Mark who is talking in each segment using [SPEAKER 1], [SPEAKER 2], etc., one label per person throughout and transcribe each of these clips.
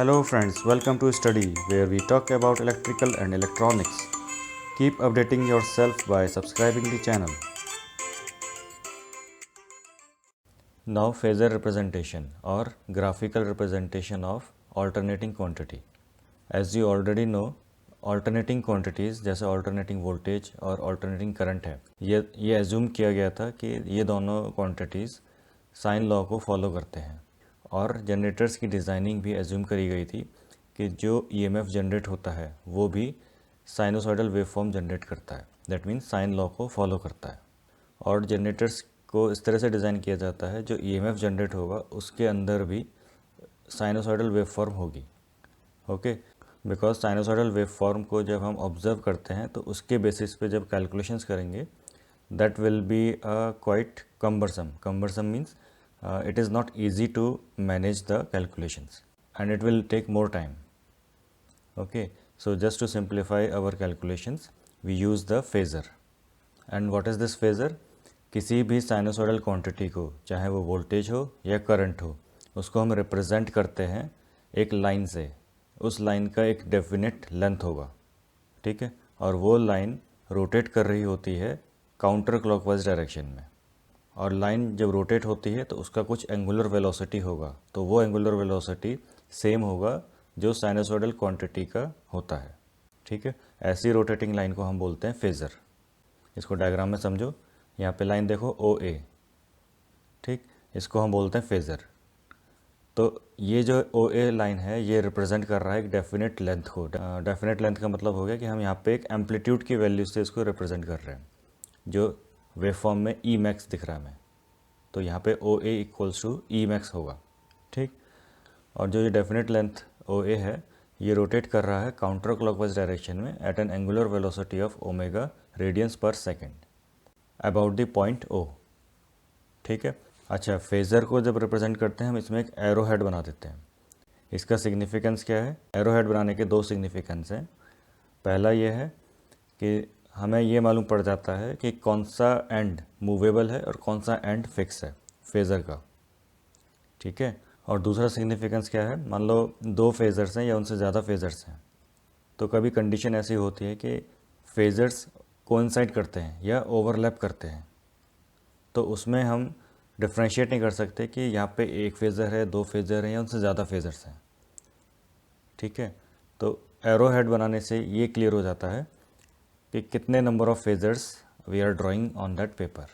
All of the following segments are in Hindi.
[SPEAKER 1] Hello friends, welcome to Study where we talk about electrical and electronics. Keep updating yourself by subscribing the channel. Now phasor representation or graphical representation of alternating quantity. As you already know, alternating quantities जैसे alternating voltage और alternating current है, ये assume किया गया था कि ये दोनों quantities साइन लॉ को फॉलो करते हैं और जनरेटर्स की डिज़ाइनिंग भी एज्यूम करी गई थी कि जो ईएमएफ जनरेट होता है वो भी साइनोसॉइडल वेवफॉर्म जनरेट करता है, दैट मीन्स साइन लॉ को फॉलो करता है। और जनरेटर्स को इस तरह से डिज़ाइन किया जाता है जो ईएमएफ जनरेट होगा उसके अंदर भी साइनोसॉइडल वेवफॉर्म होगी। ओके, बिकॉज साइनोसॉइडल वेवफॉर्म को जब हम ऑब्जर्व करते हैं तो उसके बेसिस पे जब कैलकुलेशंस करेंगे that will be quite cumbersome means it is not easy to manage the calculations and it will take more time. Okay, so just to simplify our calculations we use the phasor. And what is this phasor? किसी भी साइनोसॉइडल क्वांटिटी को, चाहे वो वोल्टेज हो या करंट हो, उसको हम रिप्रेजेंट करते हैं एक लाइन से। उस लाइन का एक डेफिनेट लेंथ होगा, ठीक है, और वो लाइन रोटेट कर रही होती है काउंटर क्लॉकवाइज डायरेक्शन में। और लाइन जब रोटेट होती है तो उसका कुछ एंगुलर वेलोसिटी होगा, तो वो एंगुलर वेलोसिटी सेम होगा जो साइनोसॉइडल क्वांटिटी का होता है, ठीक है। ऐसी रोटेटिंग लाइन को हम बोलते हैं फेज़र। इसको डायग्राम में समझो, यहाँ पे लाइन देखो ओ ए, ठीक, इसको हम बोलते हैं फेज़र। तो ये जो ओ ए लाइन है ये रिप्रेजेंट कर रहा है एक डेफिनेट लेंथ को। डेफिनेट लेंथ का मतलब हो गया कि हम यहाँ पे एक एम्पलीट्यूड की वैल्यू से इसको रिप्रेजेंट कर रहे हैं, जो वेवफॉर्म में ई मैक्स दिख रहा है हमें, तो यहाँ पे ओ ए इक्वल्स टू ई मैक्स होगा, ठीक। और जो ये डेफिनेट लेंथ ओ ए है ये रोटेट कर रहा है काउंटर क्लॉकवाइज डायरेक्शन में at an angular velocity of omega radians per second about the point O, ठीक है। अच्छा, फेज़र को जब रिप्रेजेंट करते हैं हम इसमें एक एरो हेड बना देते हैं। इसका सिग्निफिकेंस क्या है? एरो हेड बनाने के दो सिग्निफिकेंस हैं। पहला ये है कि हमें ये मालूम पड़ जाता है कि कौन सा एंड मूवेबल है और कौन सा एंड फिक्स है फेज़र का, ठीक है। और दूसरा सिग्निफिकेंस क्या है? मान लो दो फेज़र्स हैं या उनसे ज़्यादा फेज़र्स हैं, तो कभी कंडीशन ऐसी होती है कि फेज़र्स कोइंसाइड करते हैं या ओवरलैप करते हैं, तो उसमें हम डिफ्रेंशिएट नहीं कर सकते कि यहाँ पे एक फेज़र है, दो फेज़र हैं या उनसे ज़्यादा फेज़र्स हैं, ठीक है। तो एरो हेड बनाने से ये क्लियर हो जाता है कि कितने number of phasors we are drawing on that paper,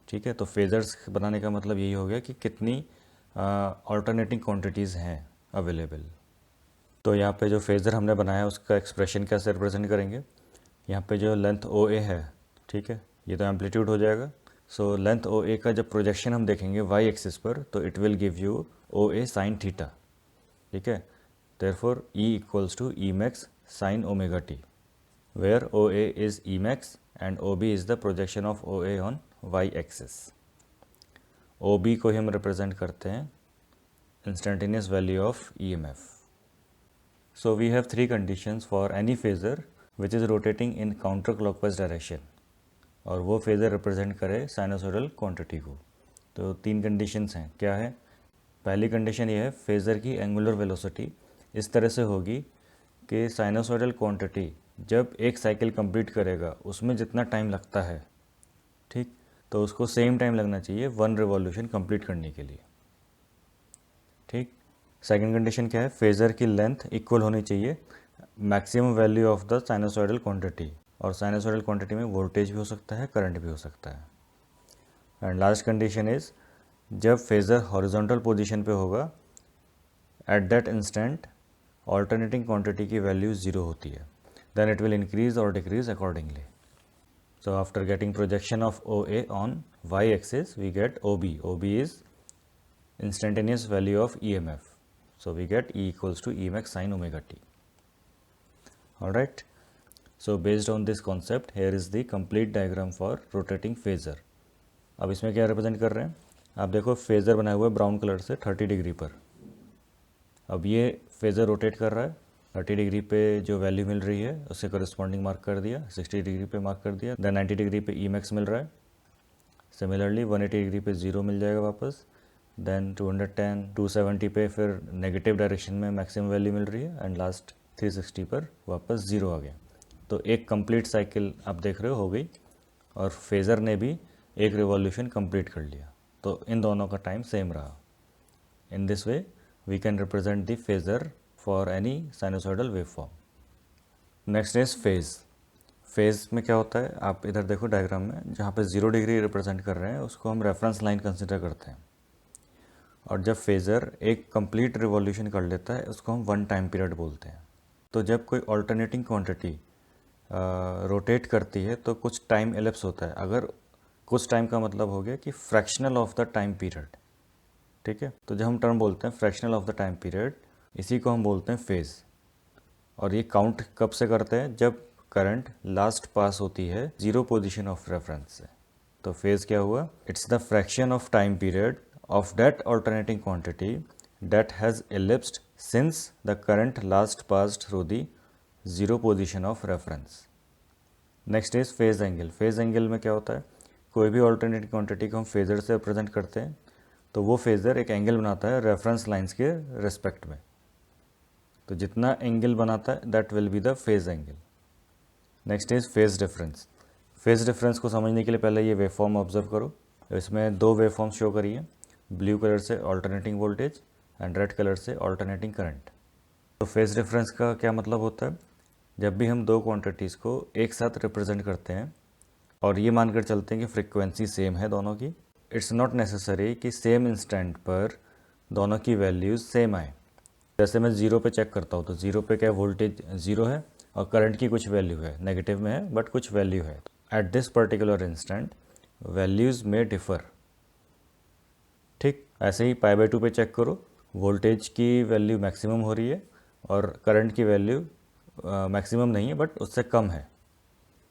[SPEAKER 1] ठीक है। तो फेज़र्स बनाने का मतलब यही हो गया कि कितनी ऑल्टरनेटिंग क्वांटिटीज़ हैं अवेलेबल। तो यहाँ पे जो फेज़र हमने बनाया उसका एक्सप्रेशन कैसे रिप्रेजेंट करेंगे? यहाँ पे जो लेंथ ओ ए है, ठीक है, ये तो एम्पलीट्यूड हो जाएगा। सो लेंथ ओ ए का जब प्रोजेक्शन हम देखेंगे वाई एक्सिस पर तो it will give you O A sine theta, ठीक है। Therefore E equals to E max sine omega t, where OA is Emax and OB is the projection of OA on y axis. OB को हम रिप्रेजेंट करते हैं instantaneous value of EMF. So we have three conditions for any phasor which is rotating in counterclockwise direction और वो फेज़र रिप्रेजेंट करे साइनोसॉइडल क्वांटिटी को। तो तीन कंडीशंस हैं। क्या है? पहली कंडीशन ये है फेज़र की एंगुलर वेलोसिटी इस तरह से होगी कि साइनोसॉइडल क्वांटिटी जब एक साइकिल कंप्लीट करेगा उसमें जितना टाइम लगता है, ठीक, तो उसको सेम टाइम लगना चाहिए वन रिवॉल्यूशन कंप्लीट करने के लिए, ठीक। सेकंड कंडीशन क्या है? फेज़र की लेंथ इक्वल होनी चाहिए maximum value of the sinusoidal quantity, और साइनोसॉइडल क्वांटिटी में वोल्टेज भी हो सकता है, करंट भी हो सकता है। एंड लास्ट कंडीशन इज़ जब फेज़र हॉरिजॉन्टल पोजीशन पे होगा at that instant alternating quantity की वैल्यू ज़ीरो होती है, then it will increase or decrease accordingly. So after getting projection of OA on y axis we get OB. OB is instantaneous value of EMF. So we get E equals to E max sin omega t. Alright. So based on this concept here is the complete diagram for rotating phasor. अब इसमें क्या रिप्रेजेंट कर रहे हैं? आप देखो फेज़र बनाया हुआ है ब्राउन कलर से 30 डिग्री पर। अब ये फेज़र रोटेट कर रहा है 30 डिग्री पे, जो वैल्यू मिल रही है उससे करस्पॉन्डिंग मार्क कर दिया, 60 डिग्री पे मार्क कर दिया, देन 90 डिग्री पे ई मैक्स मिल रहा है। सिमिलरली 180 डिग्री पे ज़ीरो मिल जाएगा वापस, देन 210 270 पे फिर नेगेटिव डायरेक्शन में मैक्सिमम वैल्यू मिल रही है एंड लास्ट 360 पर वापस ज़ीरो आ गया। तो एक कंप्लीट साइकिल आप देख रहे हो गई और फेज़र ने भी एक रिवॉल्यूशन कंप्लीट कर लिया। तो इन दोनों का टाइम सेम रहा। In this way we can represent the phasor for any sinusoidal waveform. Next is phase. Phase में क्या होता है, आप इधर देखो डायग्राम में, जहाँ पे 0 डिग्री रिप्रेजेंट कर रहे हैं उसको हम रेफरेंस लाइन कंसिडर करते हैं। और जब फेज़र एक कंप्लीट रिवॉल्यूशन कर लेता है उसको हम वन टाइम पीरियड बोलते हैं। तो जब कोई ऑल्टरनेटिंग क्वांटिटी रोटेट करती है तो कुछ टाइम एलिप्स होता है। अगर कुछ टाइम का मतलब हो गया कि fractional of the time period, ठीक है। तो जब हम टर्म बोलते हैं fractional of the time period, इसी को हम बोलते हैं फेज़। और ये काउंट कब से करते हैं, जब करंट लास्ट पास होती है जीरो पोजीशन ऑफ रेफरेंस से। तो फेज़ क्या हुआ, it's the fraction of time period of that alternating quantity that has ellipsed since the current last passed through the zero position of reference. Next is phase angle. phase angle में क्या होता है, कोई भी alternating quantity को हम फेज़र से रिप्रेजेंट करते हैं तो वो फेज़र एक एंगल बनाता है रेफरेंस लाइंस के रेस्पेक्ट में। तो जितना एंगल बनाता है that will be the phase angle. Next is phase difference. Phase difference को समझने के लिए पहले ये वेवफॉर्म ऑब्जर्व करो। इसमें दो वेवफॉर्म शो करी है, ब्लू कलर से alternating voltage and red colour से ऑल्टरनेटिंग करंट। तो फेज़ डिफरेंस का क्या मतलब होता है, जब भी हम दो क्वांटिटीज़ को एक साथ रिप्रेजेंट करते हैं और ये मानकर चलते हैं कि फ्रीक्वेंसी सेम है दोनों की, इट्स नॉट नेसेसरी कि सेम इंस्टेंट पर दोनों की वैल्यूज़ सेम आए। जैसे मैं ज़ीरो पे चेक करता हूँ तो ज़ीरो पे क्या वोल्टेज ज़ीरो है और करंट की कुछ वैल्यू है, नेगेटिव में है बट कुछ वैल्यू है। At this particular instant values में डिफ़र। ठीक ऐसे ही पाई बाई 2 पे चेक करो, वोल्टेज की वैल्यू मैक्सिमम हो रही है और करंट की वैल्यू मैक्सिमम नहीं है बट उससे कम है।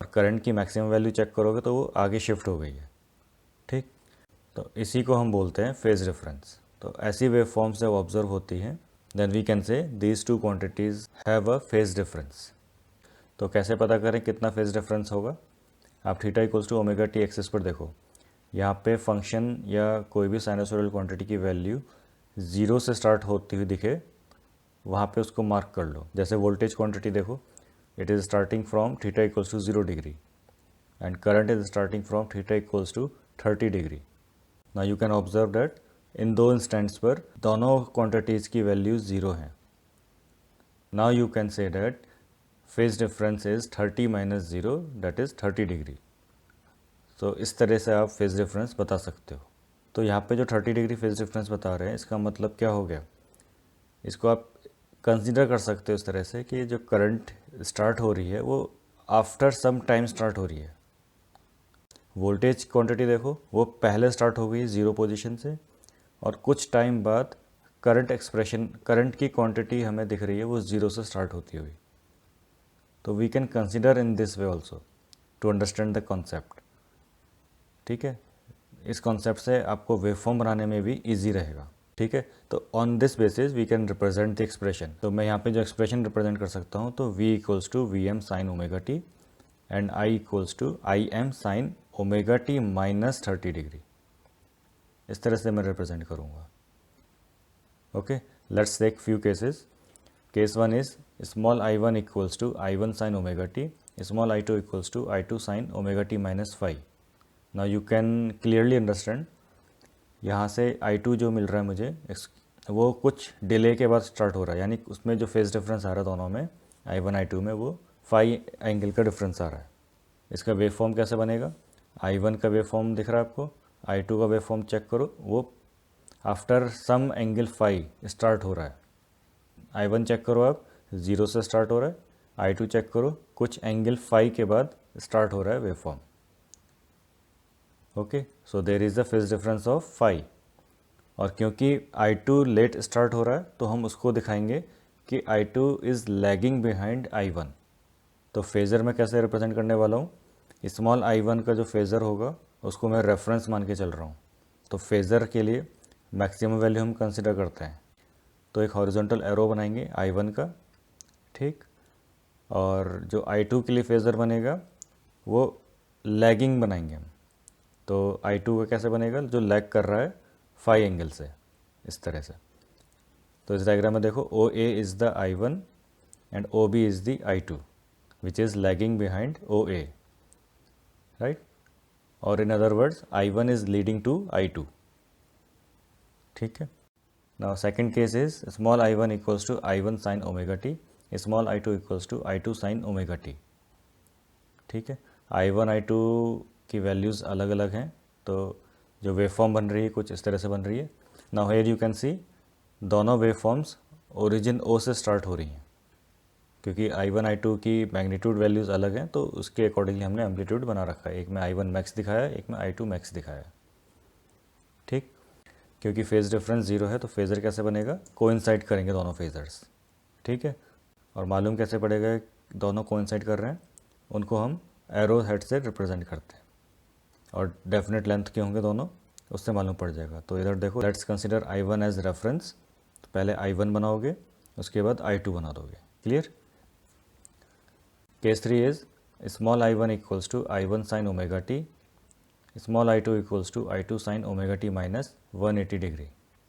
[SPEAKER 1] और करंट की मैक्सिमम वैल्यू चेक करोगे तो वो आगे शिफ्ट हो गई है। ठीक, तो इसी को हम बोलते हैं फेज़ डिफरेंस। तो ऐसी वेव फॉर्म्स जब ऑब्जर्व होती हैं then we can say these two quantities have a phase difference. तो कैसे पता करें कितना फेज़ डिफरेंस होगा, आप theta equals to omega t axis पर देखो, यहाँ पे फंक्शन या कोई भी साइनोसॉइडल क्वांटिटी की वैल्यू ज़ीरो से स्टार्ट होती हुई दिखे वहाँ पे उसको मार्क कर लो। जैसे वोल्टेज क्वांटिटी देखो, it is starting from theta equals to 0 degree and current is starting from theta equals to 30 degree. Now you can observe that इन दो इंस्टेंट्स पर दोनों क्वांटिटीज़ की वैल्यूज ज़ीरो हैं। Now you can say that phase difference is 30 minus zero that is 30 degree. तो इस तरह से आप फेज़ डिफरेंस बता सकते हो। तो यहाँ पे जो 30 डिग्री फेज़ डिफरेंस बता रहे हैं इसका मतलब क्या हो गया, इसको आप कंसीडर कर सकते हो इस तरह से कि जो करंट स्टार्ट हो रही है वो आफ्टर सम टाइम स्टार्ट हो रही है। वोल्टेज क्वांटिटी देखो वो पहले स्टार्ट हो गई ज़ीरो पोजीशन से और कुछ टाइम बाद करंट एक्सप्रेशन, करंट की क्वांटिटी हमें दिख रही है वो ज़ीरो से स्टार्ट होती हुई। तो we can consider in this way also to understand the concept. ठीक है, इस कॉन्सेप्ट से आपको वेवफॉर्म बनाने में भी इजी रहेगा। ठीक है, तो on this basis we can represent the expression. तो मैं यहाँ पे जो एक्सप्रेशन रिप्रेजेंट कर सकता हूँ तो v equals to V M sine omega t and i equals to I M sine omega t minus 30 degree. इस तरह से मैं रिप्रेजेंट करूँगा। Okay, let's take few cases. Case one is small I one equals to I one sine omega t, small I two equals to I two sine omega t minus 5। Now you can clearly understand, यहाँ से I2 जो मिल रहा है मुझे वो कुछ डिले के बाद स्टार्ट हो रहा है, यानी उसमें जो फेज़ डिफरेंस आ रहा है दोनों में I1 I2 में वो 5 एंगल का डिफरेंस आ रहा है। इसका वेव फॉर्म कैसे बनेगा, I1 का वेव फॉर्म दिख रहा है आपको, I2 का वेव फॉर्म चेक करो वो आफ्टर सम एंगल 5 स्टार्ट हो रहा है। I1 चेक करो आप, ज़ीरो से स्टार्ट हो रहा है, I2 चेक करो कुछ एंगल 5 के बाद स्टार्ट हो रहा है wave form. Okay, so there is the phase difference of 5 और क्योंकि I2 लेट स्टार्ट हो रहा है तो हम उसको दिखाएंगे कि I2 is lagging behind I1। तो फेज़र में कैसे रिप्रेजेंट करने वाला हूँ, स्मॉल I1 का जो फेज़र होगा उसको मैं रेफरेंस मान के चल रहा हूँ। तो फेज़र के लिए मैक्सिमम वैल्यू हम कंसिडर करते हैं, तो एक हॉरिजॉन्टल एरो बनाएंगे I1 का, ठीक, और जो I2 के लिए फेज़र बनेगा वो लैगिंग बनाएंगे हम। तो I2 का कैसे बनेगा, जो लैग कर रहा है फाई एंगल से, इस तरह से। तो इस डायग्राम में देखो O A is the I1 and O B is the I2 which is lagging behind O A, right, और in other words I1 is leading to I2, ठीक है। Now second case is small I1 equals to I1 sine omega t, small I2 equals to I2 sine omega t, ठीक है। I1 I2 की वैल्यूज़ अलग अलग हैं, तो जो वेव फॉर्म बन रही है कुछ इस तरह से बन रही है। Now here you can see दोनों वेव फॉर्म्स ओरिजिन O से स्टार्ट हो रही हैं, क्योंकि I1 I2 की मैग्नीट्यूड वैल्यूज़ अलग हैं, तो उसके अकॉर्डिंगली हमने एम्पलीट्यूड बना रखा है। एक में I1 मैक्स दिखाया, एक में I2 मैक्स दिखाया, ठीक। क्योंकि फेज़ डिफरेंस 0 है तो फेज़र कैसे बनेगा, कोइंसाइड करेंगे दोनों फेज़र्स, ठीक है। और मालूम कैसे पड़ेगा दोनों कोइंसाइड कर रहे हैं, उनको हम एरो हेड से रिप्रेजेंट करते हैं, और डेफिनेट लेंथ के होंगे दोनों, उससे मालूम पड़ जाएगा। तो इधर देखो, let's consider I1 as reference, तो पहले I1 बनाओगे, उसके बाद I2 बना दोगे, clear. Case 3 is small I1 equals to I1 sine omega t, small I2 equals to I2 sine omega t minus 180 degree.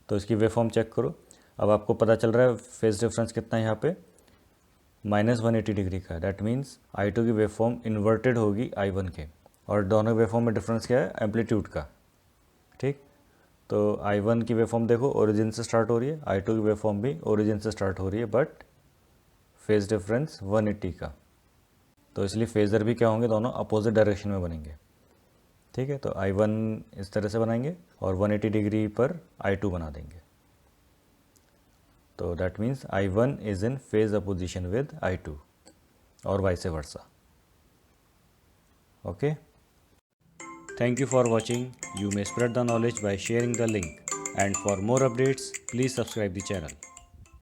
[SPEAKER 1] तो इसकी वेव फॉर्म चेक करो। अब आपको पता चल रहा है फेज डिफरेंस कितना है यहाँ पे, माइनस 180 डिग्री का। डैट मीन्स I2 की वेव फॉर्म इन्वर्टेड होगी I1 के, और दोनों वेव फॉर्म में डिफरेंस क्या है, एम्पलीट्यूड का, ठीक। तो I1 की वेव फॉर्म देखो ओरिजिन से स्टार्ट हो रही है, I2 की वेव फॉर्म भी ओरिजिन से स्टार्ट हो रही है, बट फेज डिफरेंस 180 का, तो इसलिए फेज़र भी क्या होंगे, दोनों अपोजिट डायरेक्शन में बनेंगे, ठीक है। तो I1 इस तरह से बनाएंगे और 180 डिग्री पर I2 बना देंगे, तो that means I1 is in phase opposition with I2 और vice versa, okay. Thank you for watching. You may spread the knowledge by sharing the link, and for more updates please subscribe the channel.